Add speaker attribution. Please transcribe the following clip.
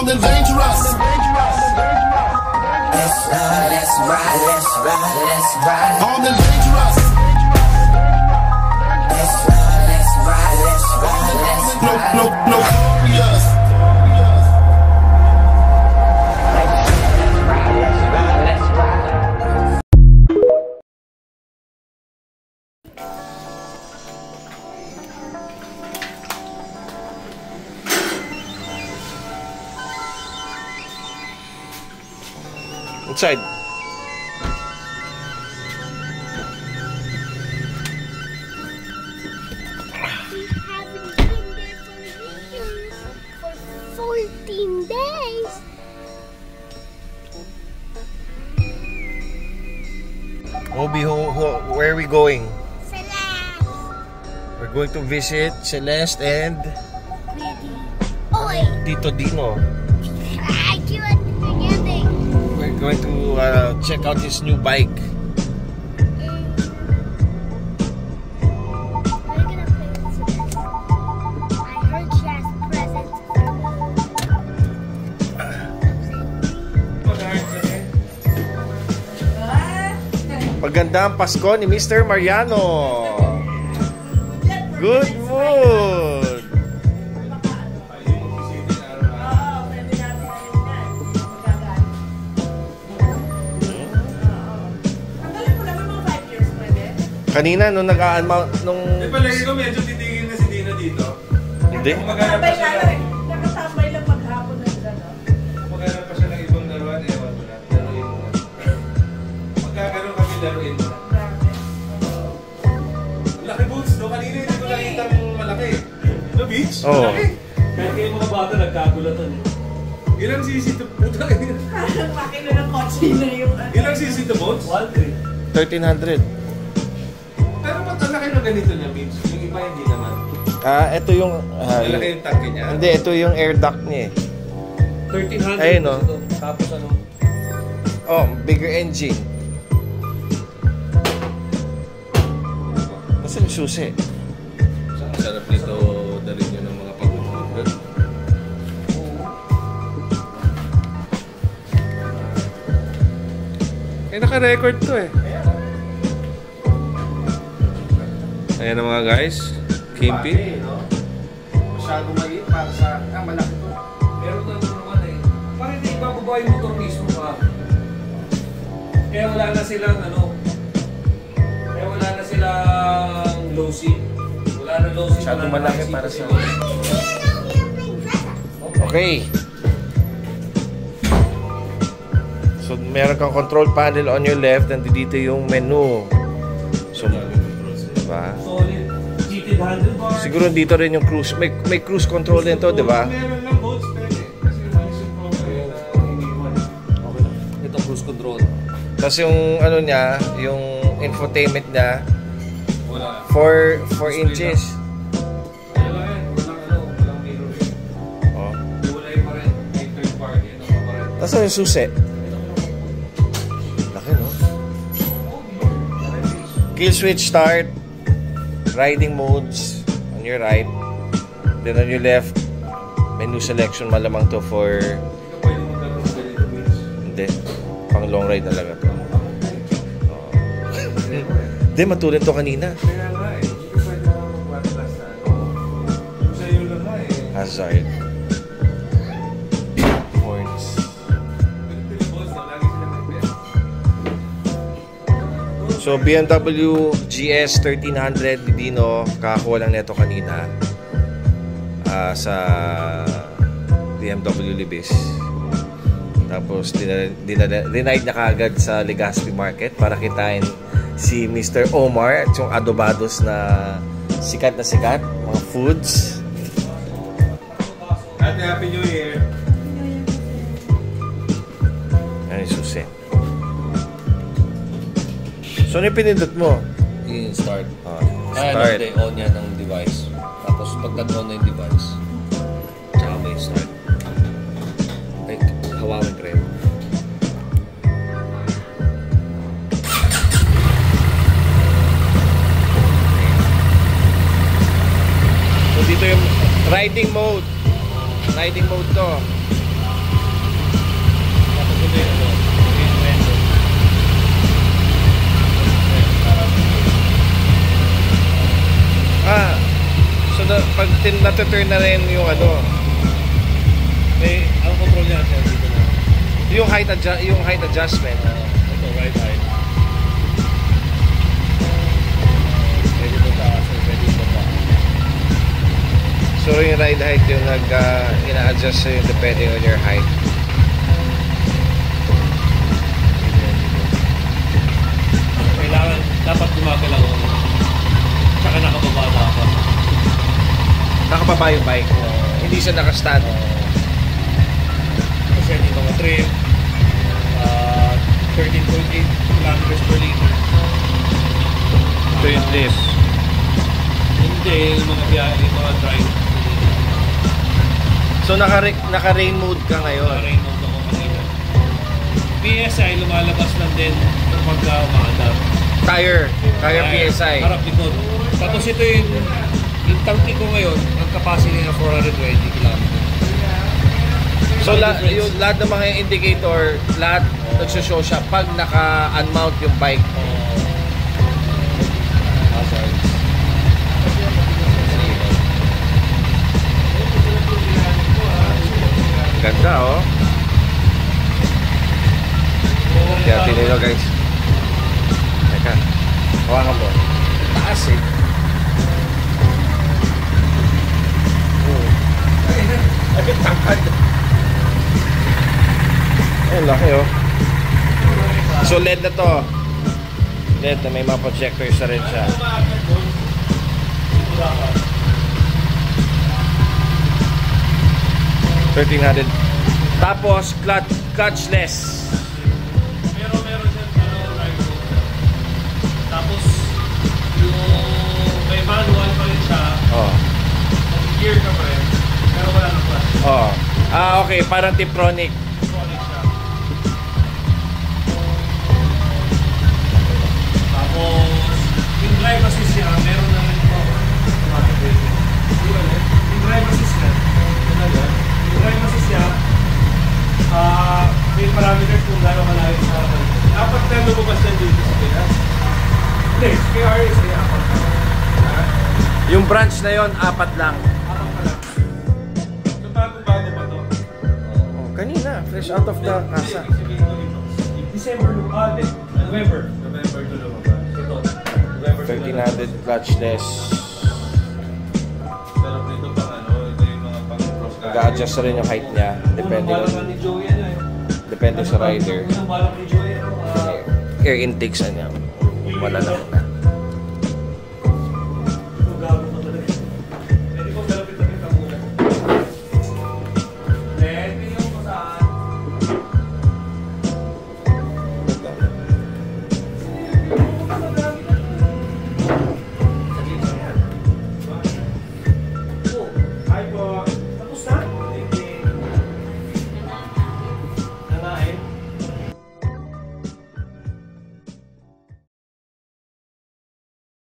Speaker 1: Armed and dangerous.
Speaker 2: Let's ride, let's ride, let's ride, let's ride.
Speaker 1: Armed and dangerous.
Speaker 2: Let's ride, let's ride, let's ride, let's ride.
Speaker 1: Notorious.
Speaker 3: Inside.
Speaker 4: For 14 days.
Speaker 3: Obi, where are we going?
Speaker 4: Celeste.
Speaker 3: We're going to visit Celeste and
Speaker 4: Oy.
Speaker 3: Tito Dino.
Speaker 4: I keep on forgetting.
Speaker 3: We're going to check out his new bike.
Speaker 4: We're gonna play with Celeste. I heard she has presents.
Speaker 3: Magandang Pasko ni Mr. Mariano. Good mood. Kanina nung nung
Speaker 5: palagi ko medyo titigil na si Dina dito.
Speaker 3: hindi.
Speaker 5: Maghanap pa siya lang.
Speaker 6: Nakatambay lang maghapon na gano'n.
Speaker 5: Maghanap pa siya ng ibang laruan. Ewan mo na. Laruin mo na. Magkakaroon kami laruin mo na. Laki boots do. Kanina hindi ko nakita malaki. No beach?
Speaker 3: Oo.
Speaker 5: Malaki.
Speaker 6: Kaya kayo mga bata nagkagulatan eh.
Speaker 5: Ilang sisi to? Puta kayo.
Speaker 6: Laki na ng kotse na yung
Speaker 5: Ilang sisi to boats?
Speaker 3: 1300.
Speaker 5: Pero ba't ang laki ng ganito na beach? Yung iba hindi naman.
Speaker 3: Ito yung
Speaker 5: Malaki yung tanke niya.
Speaker 3: hindi, ito yung air duct niya eh.
Speaker 6: 1300.
Speaker 3: Ayun, no?
Speaker 6: Tapos ano?
Speaker 3: Oh, bigger engine. Kasi yung susi.
Speaker 5: Ang sarap nito dalhin nyo ng mga pagod-pagod. Eh, naka-record to eh. Ayan ang mga guys. Kimpi.
Speaker 3: Masyado maliit para sa malaki to.
Speaker 6: Pero ito naman eh. Parang hindi ibababa yung motor mismo ka. Kaya wala na silang ano. Kaya wala na silang low seat. Wala na low seat.
Speaker 3: Masyado
Speaker 6: wala na
Speaker 3: malaki
Speaker 6: high seat
Speaker 3: para
Speaker 6: kasi
Speaker 3: sa-
Speaker 6: low.
Speaker 3: Okay. So, meron kang control panel on your left and dito yung menu. So, diba?
Speaker 6: Solid. Heated handlebars.
Speaker 3: Siguro dito rin yung cruise. May cruise control din to, diba?
Speaker 5: Meron lang boats pwede. Kasi malis yung program na iniwan.
Speaker 6: Okay lang. Ito cruise control.
Speaker 3: Tapos yung ano niya, yung infotainment niya,
Speaker 5: Wala.
Speaker 3: 4 inches.
Speaker 5: Wala lang yan. Walang mirroring.
Speaker 3: Oh.
Speaker 5: Kulay pa rin. May third party. Ito pa rin.
Speaker 3: Tapos yung susi. Laki, no? Kill switch start. Riding modes on your right. Then on your left, menu selection malamang to for...
Speaker 5: Hindi ka pwede magkaroon ng ganito beach.
Speaker 3: Hindi. Pang long ride talaga to. Oh. Hindi, matulad to kanina.
Speaker 5: Kaya nga eh. Hindi ka pwede mag-watchless na ano. Yung sa'yo lang nga eh.
Speaker 3: Hazard. Horns.
Speaker 5: Boss, no? Lagi sila may best.
Speaker 3: So, BMW GS 1300 ni Dino, kakakuha lang neto kanina sa BMW Libis. Tapos, dinide na kagad sa Legazpi Market para kitain si Mr. Omar at yung adobados na sikat, mga foods.
Speaker 5: Ate, Happy New Year.
Speaker 3: Ano yung susi? So, ano yung pinindot mo?
Speaker 6: Yung start.
Speaker 3: Start.
Speaker 6: On yan ng device. Tapos pag nag-on na yung device, tsaka may start. Ay, hawakan pre.
Speaker 3: So, dito yung riding mode. Riding mode to. natiturn na rin yung ano,
Speaker 5: Ang control niya siya dito na.
Speaker 3: yung height adjustment.
Speaker 5: Ito, right height. Pwede mo taas or pwede mo ba.
Speaker 3: So yung ride height yung ina-adjust sa'yo depending on your height.
Speaker 5: Kailangan, dapat gumagalaw ako. Tsaka nakababa dapat.
Speaker 3: Nakababa yung bike. Hindi siya naka-stand.
Speaker 5: Kasi yung mga trip, 13.8 kilometers per liter.
Speaker 3: Ito yung trip.
Speaker 5: Hindi, yung mga biyahe, yung mga drive.
Speaker 3: So naka-rain mode ka ngayon.
Speaker 5: Rain mode ako kanina. PSI lumalabas lang din kapag umaandar.
Speaker 3: Tire PSI.
Speaker 5: Harap likod. Tapos ito yung tangki ko ngayon, ang capacity na 420 kilometers.
Speaker 3: So yung lahat ng mga indicator, lahat nagsho-show siya pag naka-unmount yung bike.
Speaker 5: Hazards.
Speaker 3: Ganda oh. Kaya tinilo guys. Teka. Hawakan mo. Taas eh. Ay, tangkad. Ay, laki oh. So LED na to. LED na may mga projectors na rin siya. 1300. Tapos clutchless.
Speaker 5: Meron yan, drive mode. Tapos, yung may manual pa rin siya.
Speaker 3: Oh.
Speaker 5: Gear ka pa rin. Pero wala nang clutch.
Speaker 3: Oh. Okay, parang Tiptronic.
Speaker 5: Connect siya. Tapos, yung drive assist niya, meron na rin ito. Automatic braking. Yung drive assist niya, yung drive assist niya, may parameters kung gano'ng malayo sa harapan. Dapat na lumabas yan dito sa Pinas. Hindi, KRS ay apat na.
Speaker 3: Yung branch na yon, 4 lang.
Speaker 5: Apat pa lang. So, bago pa to.
Speaker 3: Oh, kanina, fresh out of the kasa.
Speaker 5: December November to lumabas. Ito, November to
Speaker 3: 1300 clutchless.
Speaker 5: Pero ito pang ito yung mga pang-cross country.
Speaker 3: Nag-a-adjust na rin yung height niya. Depende sa rider.
Speaker 5: Unang balak ni Joey,
Speaker 3: Air intakes na niya. Wala lang.